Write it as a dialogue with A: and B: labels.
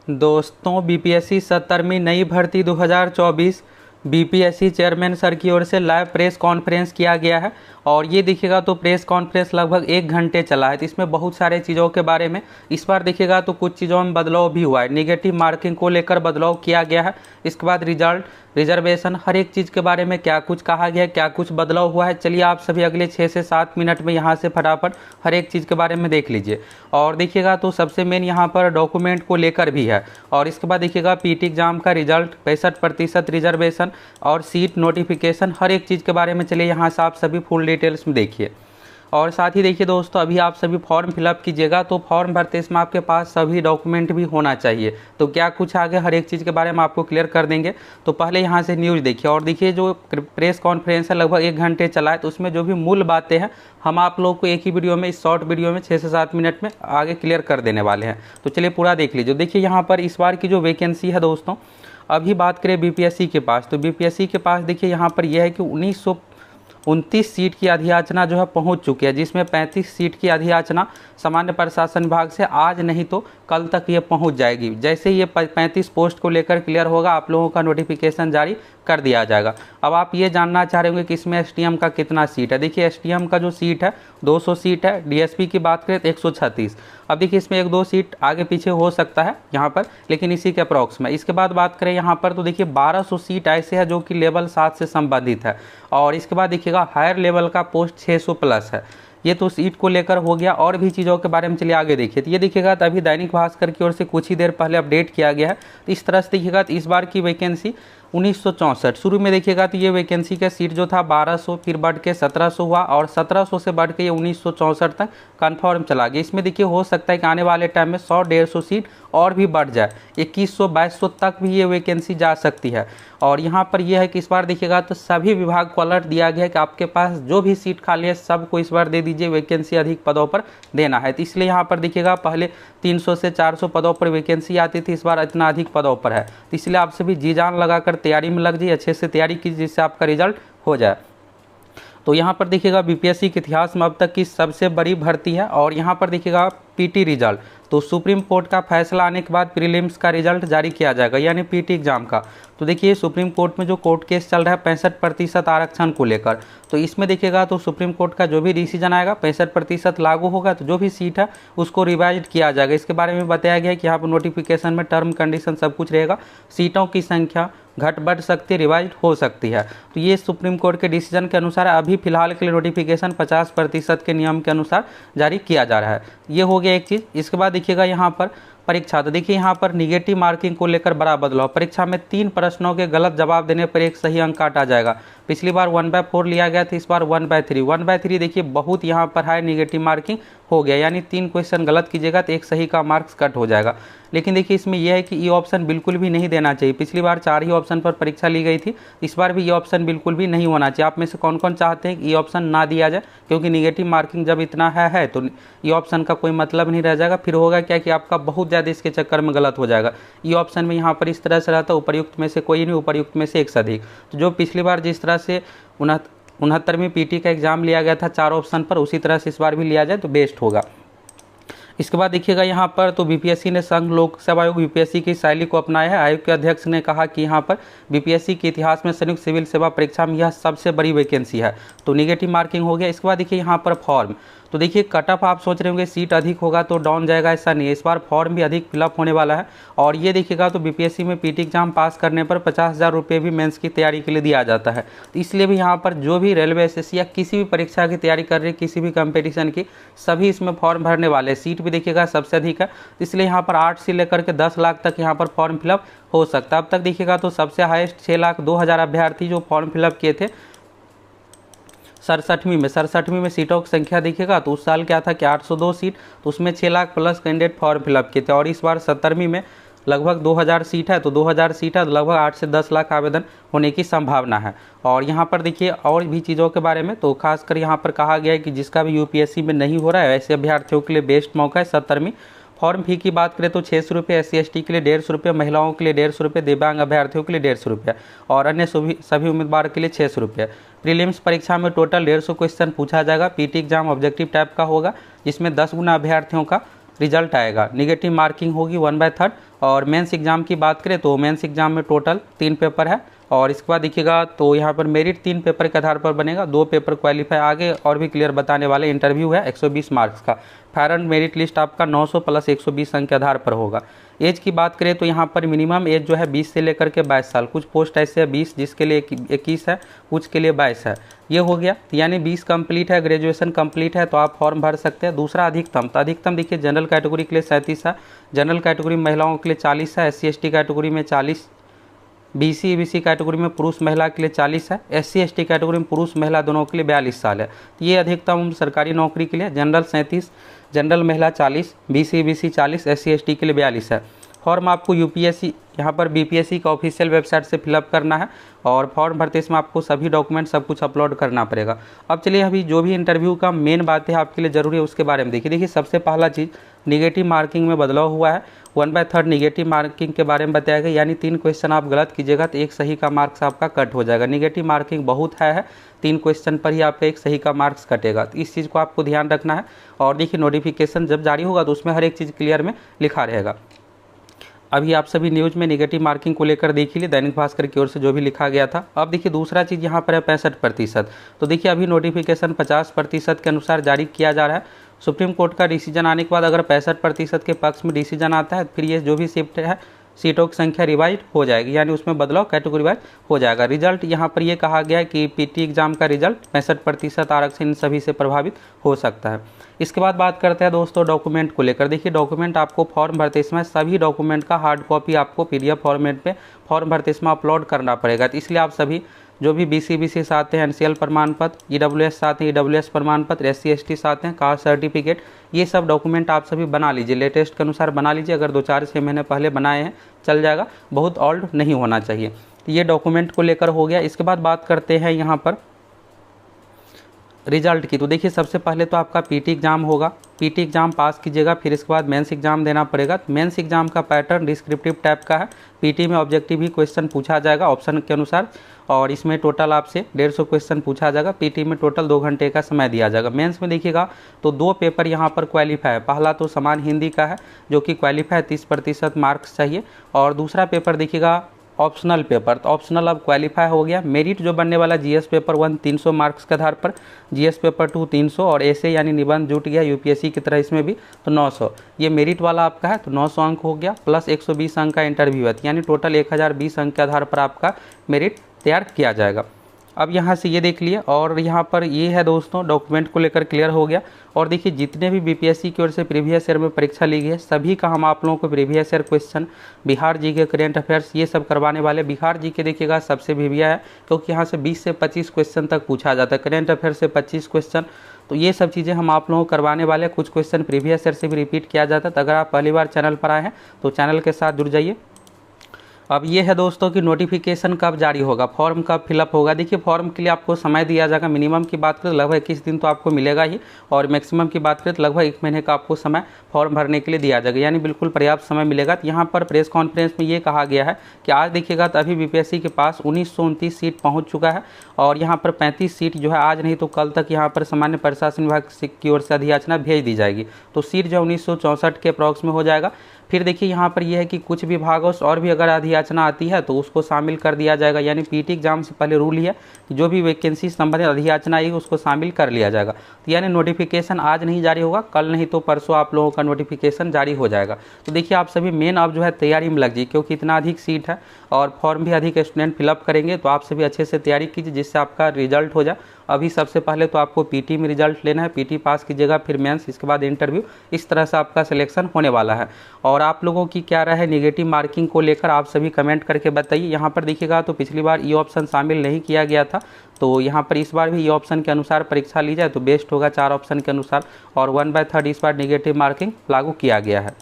A: दोस्तों, बीपीएससी 70वीं नई भर्ती 2024 बीपीएससी चेयरमैन सर की ओर से लाइव प्रेस कॉन्फ्रेंस किया गया है। और ये देखिएगा तो प्रेस कॉन्फ्रेंस लगभग 1 घंटे चला है। तो इसमें बहुत सारे चीज़ों के बारे में इस बार देखिएगा तो कुछ चीज़ों में बदलाव भी हुआ है। नेगेटिव मार्किंग को लेकर बदलाव किया गया है। इसके बाद रिजल्ट, रिजर्वेशन, हर एक चीज़ के बारे में क्या कुछ कहा गया है, क्या कुछ बदलाव हुआ है, चलिए आप सभी अगले 6 से 7 मिनट में यहाँ से फटाफट हर एक चीज़ के बारे में देख लीजिए। और देखिएगा तो सबसे मेन यहाँ पर डॉक्यूमेंट को लेकर भी है। और इसके बाद देखिएगा पीटी एग्जाम का रिजल्ट, 65% रिजर्वेशन और सीट नोटिफिकेशन, हर एक चीज़ के बारे में चलिए यहाँ से आप सभी फुल डिटेल्स में देखिए। और साथ ही देखिए दोस्तों, अभी आप सभी फॉर्म फिलअप कीजिएगा तो फॉर्म भरते इसमें आपके पास सभी डॉक्यूमेंट भी होना चाहिए। तो क्या कुछ आगे हर एक चीज़ के बारे में आपको क्लियर कर देंगे। तो पहले यहाँ से न्यूज़ देखिए। और देखिए जो प्रेस कॉन्फ्रेंस है लगभग 1 घंटे चला है। तो उसमें जो भी मूल बातें हैं हम आप लोग को एक ही वीडियो में, इस शॉर्ट वीडियो में 6 से 7 मिनट में आगे क्लियर कर देने वाले हैं। तो चलिए पूरा देख लीजिए। देखिए यहाँ पर इस बार की जो वैकेंसी है दोस्तों, अभी बात करें बीपीएससी के पास, तो बीपीएससी के पास देखिए यहाँ पर यह है कि 1929 सीट की अधियाचना जो है पहुंच चुकी है, जिसमें 35 सीट की अधियाचना सामान्य प्रशासन विभाग से आज नहीं तो कल तक ये पहुंच जाएगी। जैसे ये 35 पोस्ट को लेकर क्लियर होगा, आप लोगों का नोटिफिकेशन जारी कर दिया जाएगा। अब आप ये जानना चाह रहे होंगे कि इसमें एसटीएम का कितना सीट है। देखिए एसटीएम का जो सीट है 200 सीट है। डीएसपी की बात करें तो 136। अब देखिए इसमें 1-2 सीट आगे पीछे हो सकता है यहाँ पर, लेकिन इसी के अप्रॉक्स में। इसके बाद बात करें यहाँ पर तो देखिए 1200 सीट ऐसे है जो कि लेवल 7 से संबंधित है। और इसके बाद देखिएगा हायर लेवल का पोस्ट 600 प्लस है। ये तो सीट को लेकर हो गया। और भी चीज़ों के बारे में चलिए आगे देखिए। तो ये देखिएगा तभी दैनिक भास्कर की ओर से कुछ ही देर पहले अपडेट किया गया है। तो इस तरह से देखिएगा तो इस बार की वैकेंसी 1964 शुरू में देखिएगा तो ये वैकेंसी का सीट जो था 1200, फिर बढ़ के 1700 हुआ और 1700 से बढ़ के ये 1964 तक कन्फर्म चला गया। इसमें देखिए हो सकता है कि आने वाले टाइम में 100-150 सीट और भी बढ़ जाए, 2100-2200 तक भी ये वैकेंसी जा सकती है। और यहाँ पर यह है कि इस बार देखिएगा तो सभी विभाग को अलर्ट दिया गया है कि आपके पास जो भी सीट खाली है सबको इस बार दे दीजिए, वैकेंसी अधिक पदों पर देना है। तो इसलिए यहाँ पर देखिएगा पहले 300 से 400 पदों पर वैकेंसी आती थी, इस बार इतना अधिक पदों पर है। तो इसलिए आप सभी जी जान लगाकर तैयारी में लग जाइए, अच्छे से तैयारी कीजिए जिससे आपका रिजल्ट हो जाए। तो यहाँ पर देखिएगा बीपीएससी के इतिहास में अब तक की सबसे बड़ी भर्ती है। और यहाँ पर देखिएगा पीटी रिजल्ट, तो सुप्रीम कोर्ट का फैसला आने के बाद प्रीलिम्स का रिजल्ट जारी किया जाएगा, यानी पीटी एग्जाम का। तो देखिए सुप्रीम कोर्ट में जो कोर्ट केस चल रहा है 65% आरक्षण को लेकर, तो इसमें देखिएगा तो सुप्रीम कोर्ट का जो भी डिसीजन आएगा 65% लागू होगा। तो जो भी सीट है उसको रिवाइज किया जाएगा। इसके बारे में बताया गया है कि यहाँ पर नोटिफिकेशन में टर्म कंडीशन सब कुछ रहेगा। सीटों की संख्या घट बढ़ सकती है, रिवाइज हो सकती है। तो ये सुप्रीम कोर्ट के डिसीजन के अनुसार अभी फिलहाल के लिए नोटिफिकेशन 50% के नियम के अनुसार जारी किया जा रहा है। ये हो गया एक चीज़। इसके बाद देखिएगा यहाँ पर परीक्षा, तो देखिए यहाँ पर निगेटिव मार्किंग को लेकर बड़ा बदलाव। परीक्षा में 3 प्रश्नों के गलत जवाब देने पर 1 सही अंक काटा जाएगा। पिछली बार 1/4 लिया गया था, इस बार 1/3। 1/3 देखिए बहुत यहाँ पर हाई निगेटिव मार्किंग हो गया, यानी 3 क्वेश्चन गलत कीजिएगा तो 1 सही का मार्क्स कट हो जाएगा। लेकिन देखिए इसमें यह है कि ये ऑप्शन बिल्कुल भी नहीं देना चाहिए। पिछली बार 4 ही ऑप्शन पर परीक्षा ली गई थी, इस बार भी ये ऑप्शन बिल्कुल भी नहीं होना चाहिए। आप में से कौन कौन चाहते हैं कि ये ऑप्शन ना दिया जाए, क्योंकि निगेटिव मार्किंग जब इतना है तो ये ऑप्शन का कोई मतलब नहीं रह जाएगा। फिर होगा क्या कि आपका बहुत ज़्यादा इसके चक्कर में गलत हो जाएगा। ये ऑप्शन में यहाँ पर इस तरह से रहता है, उपर्युक्त में से कोई नहीं, उपर्युक्त में से 1 से अधिक। तो जो पिछली बार जिस तरह से 69वीं पीटी का एग्जाम लिया गया था 4 ऑप्शन पर, उसी तरह से इस बार भी लिया जाए तो बेस्ट होगा। इसके बाद देखिएगा यहाँ पर तो बीपीएससी ने संघ लोक सेवा आयोग यूपीएससी की शैली को अपनाया है। आयोग के अध्यक्ष ने कहा कि यहाँ पर बीपीएससी के इतिहास में संयुक्त सिविल सेवा परीक्षा में यह सबसे बड़ी वैकेंसी है। तो निगेटिव मार्किंग हो गया। इसके बाद देखिए यहाँ पर फॉर्म, तो देखिए कट ऑफ आप सोच रहे होंगे सीट अधिक होगा तो डाउन जाएगा, ऐसा नहीं है। इस बार फॉर्म भी अधिक फिलअप होने वाला है। और ये देखिएगा तो बीपीएससी में पीटी एग्जाम पास करने पर 50,000 रुपये भी मेंस की तैयारी के लिए दिया जाता है। तो इसलिए भी यहाँ पर जो भी रेलवे एसएससी या किसी भी परीक्षा की तैयारी कर रहे हैं, किसी भी कंपटीशन की, सभी इसमें फॉर्म भरने वाले। सीट भी देखिएगा सबसे अधिक है, इसलिए यहाँ पर 8 से लेकर के 10 लाख तक यहाँ पर फॉर्म फिलअप हो सकता है। अब तक देखिएगा तो सबसे हाईएस्ट 6,02,000 अभ्यर्थी जो फॉर्म फिलअप किए थे 67वीं में सीटों की संख्या देखिएगा तो उस साल क्या था कि 802 सीट, तो उसमें 6 lakh plus candidate form fill up किए थे। और इस बार 70वीं में लगभग 2000 सीट है, तो 2000 सीट है तो लगभग 8 से 10 लाख आवेदन होने की संभावना है। और यहाँ पर देखिए और भी चीज़ों के बारे में, तो खासकर यहाँ पर कहा गया है कि जिसका भी यूपीएससी में नहीं हो रहा है ऐसे अभ्यर्थियों के लिए बेस्ट मौका है 70वीं। फॉर्म फी की बात करें तो 600 रुपये, SC/ST के लिए 150 रुपये, महिलाओं के लिए 150 रुपये, दिव्यांग अभ्यर्थियों के लिए 150 रुपये और अन्य सभी उम्मीदवार के लिए 600 रुपये। प्रीलिम्स परीक्षा में टोटल 150 क्वेश्चन पूछा जाएगा। पीटी एग्जाम ऑब्जेक्टिव टाइप का होगा, जिसमें 10 गुना अभ्यर्थियों का रिजल्ट आएगा। निगेटिव मार्किंग होगी 1/3। और मेंस एग्जाम की बात करें तो मेंस एग्जाम में टोटल 3 पेपर है। और इसके बाद देखिएगा तो यहाँ पर मेरिट 3 पेपर के आधार पर बनेगा, 2 पेपर क्वालिफाई, आगे और भी क्लियर बताने वाले। इंटरव्यू है 120 मार्क्स का। फायर एंड मेरिट लिस्ट आपका 900 प्लस 120 अंक के आधार पर होगा। एज की बात करें तो यहाँ पर मिनिमम एज जो है 20 से लेकर के 22 साल। कुछ पोस्ट ऐसे है 20 जिसके लिए 21 है, कुछ के लिए 22 है। ये हो गया, यानी 20 कंप्लीट है, ग्रेजुएशन कंप्लीट है तो आप फॉर्म भर सकते हैं। दूसरा अधिकतम, तो अधिकतम देखिए जनरल कैटेगरी के लिए 37 है, जनरल कैटेगरी महिलाओं के लिए 40 है, SC ST कैटेगरी में 40, BC EBC कैटेगरी में पुरुष महिला के लिए 40 है, SC ST कैटेगरी में पुरुष महिला दोनों के लिए 42 साल है। तो ये अधिकतम उम्र सरकारी नौकरी के लिए। जनरल 37, जनरल महिला 40, BC EBC 40, SC ST के लिए 42 है। फॉर्म आपको UPSC यहाँ पर BPSC का ऑफिशियल वेबसाइट से फिलअप करना है और फॉर्म भरते इसमें आपको सभी डॉक्यूमेंट सब कुछ अपलोड करना पड़ेगा। अब चलिए अभी जो भी इंटरव्यू का मेन बात है आपके लिए ज़रूरी है उसके बारे में देखिए। सबसे पहला चीज़ निगेटिव मार्किंग में बदलाव हुआ है। 1/3 निगेटिव मार्किंग के बारे में बताया गया, यानी 3 क्वेश्चन आप गलत कीजिएगा तो 1 सही का मार्क्स आपका कट हो जाएगा। निगेटिव मार्किंग बहुत है, 3 क्वेश्चन पर ही आपका 1 सही का मार्क्स कटेगा, तो इस चीज़ को आपको ध्यान रखना है। और देखिए नोटिफिकेशन जब जारी होगा तो उसमें हर एक चीज़ क्लियर में लिखा रहेगा। अभी आप सभी न्यूज़ में निगेटिव मार्किंग को लेकर देख लीजिए, दैनिक भास्कर की ओर से जो भी लिखा गया था। अब देखिए दूसरा चीज़ यहाँ पर है 65%। तो देखिए अभी नोटिफिकेशन 50% के अनुसार जारी किया जा रहा है। सुप्रीम कोर्ट का डिसीजन आने के बाद अगर 65% के पक्ष में डिसीजन आता है फिर ये जो भी शिफ्ट है सीटों की संख्या रिवाइज हो जाएगी, यानी उसमें बदलाव कैटेगरी वाइज हो जाएगा। रिजल्ट यहाँ पर ये कहा गया है कि PT एग्जाम का रिजल्ट 65% आरक्षण इन सभी से प्रभावित हो सकता है। इसके बाद बात करते हैं दोस्तों डॉक्यूमेंट को लेकर। देखिए डॉक्यूमेंट आपको फॉर्म भरते समय सभी डॉक्यूमेंट का हार्ड कॉपी आपको PDF फॉर्मेट पे फॉर्म भरते समय अपलोड करना पड़ेगा। तो इसलिए आप सभी जो भी BC EBC से आते हैं NCL प्रमाण पत्र, EWS से आते हैं EWS प्रमाण पत्र, SC ST से आते हैं कास्ट सर्टिफिकेट, ये सब डॉक्यूमेंट आप सभी बना लीजिए, लेटेस्ट के अनुसार बना लीजिए। अगर 2-4-6 महीने पहले बनाए हैं चल जाएगा, बहुत ओल्ड नहीं होना चाहिए। तो ये डॉक्यूमेंट को लेकर हो गया। इसके बाद बात करते हैं यहाँ पर रिजल्ट की। तो देखिए सबसे पहले तो आपका PT एग्जाम होगा, PT एग्जाम पास कीजिएगा, फिर इसके बाद मेंस एग्जाम देना पड़ेगा। मेंस एग्जाम का पैटर्न डिस्क्रिप्टिव टाइप का है। PT में ऑब्जेक्टिव ही क्वेश्चन पूछा जाएगा ऑप्शन के अनुसार, और इसमें टोटल आपसे 150 क्वेश्चन पूछा जाएगा। PT में टोटल 2 घंटे का समय दिया जाएगा। मेंस में देखिएगा तो 2 पेपर यहाँ पर क्वालिफाई है। पहला तो समान हिंदी का है जो कि क्वालिफाई 30% मार्क्स चाहिए, और दूसरा पेपर देखिएगा ऑप्शनल पेपर, तो ऑप्शनल अब क्वालिफाई हो गया। मेरिट जो बनने वाला GS पेपर 1 300 मार्क्स के आधार पर, GS पेपर 2 300, और ऐसे यानी निबंध जुट गया UPSC की तरह इसमें भी तो 900। ये मेरिट वाला आपका है तो 900 अंक हो गया, प्लस 120 अंक का इंटरव्यू है, यानी टोटल 1020 अंक के आधार पर आपका मेरिट तैयार किया जाएगा। अब यहाँ से ये देख लिए, और यहाँ पर ये है दोस्तों डॉक्यूमेंट को लेकर क्लियर हो गया। और देखिए जितने भी BPSC की ओर से प्रीवियस ईयर में परीक्षा ली गई है सभी का हम आप लोगों को previous year question, Bihar GK, current affairs ये सब करवाने वाले। बिहार GK देखिएगा सबसे भिविया है क्योंकि यहाँ से 20 से 25 क्वेश्चन तक पूछा जाता है, करेंट अफेयर्स से 25 क्वेश्चन, तो ये सब चीज़ें हम आप लोगों को करवाने वाले। कुछ क्वेश्चन प्रीवियस ईयर से भी रिपीट किया जाता है। तो अगर आप पहली बार चैनल पर आए हैं तो चैनल के साथ जुड़ जाइए। अब ये है दोस्तों कि नोटिफिकेशन कब जारी होगा, फॉर्म कब फिलअप होगा। देखिए फॉर्म के लिए आपको समय दिया जाएगा। मिनिमम की बात करें लगभग 21 दिन तो आपको मिलेगा ही, और मैक्सिमम की बात करें तो लगभग 1 महीने का आपको समय फॉर्म भरने के लिए दिया जाएगा, यानी बिल्कुल पर्याप्त समय मिलेगा। तो यहाँ पर प्रेस कॉन्फ्रेंस में ये कहा गया है कि आज देखिएगा तो अभी BPSC के पास 1929 सीट पहुँच चुका है, और यहाँ पर 35 सीट जो है आज नहीं तो कल तक यहाँ पर सामान्य प्रशासन विभाग की ओर से अधियाचना भेज दी जाएगी। तो सीट जो 1964 के अप्रॉक्स में हो जाएगा। फिर देखिए यहाँ पर यह है कि कुछ विभागों से और भी अगर अधियाचना आती है तो उसको शामिल कर दिया जाएगा, यानी PT एग्जाम से पहले रूल ही है कि जो भी वैकेंसी संबंधित अधियाचना आएगी उसको शामिल कर लिया जाएगा। तो यानी नोटिफिकेशन आज नहीं जारी होगा, कल नहीं तो परसों आप लोगों का नोटिफिकेशन जारी हो जाएगा। तो देखिए आप सभी मेन अब जो है तैयारी में लग जाइए, क्योंकि इतना अधिक सीट है और फॉर्म भी अधिक स्टूडेंट फिलअप करेंगे, तो आप सभी अच्छे से तैयारी कीजिए जिससे आपका रिजल्ट हो जाए। अभी सबसे पहले तो आपको PT में रिजल्ट लेना है, PT पास कीजिएगा, फिर मेंस, इसके बाद इंटरव्यू, इस तरह से आपका सिलेक्शन होने वाला है। और आप लोगों की क्या राय है निगेटिव मार्किंग को लेकर आप सभी कमेंट करके बताइए। यहाँ पर देखिएगा तो पिछली बार ये ऑप्शन शामिल नहीं किया गया था, तो यहाँ पर इस बार भी ये ऑप्शन के अनुसार परीक्षा ली जाए तो बेस्ट होगा 4 ऑप्शन के अनुसार, और 1/3 इस बार निगेटिव मार्किंग लागू किया गया है।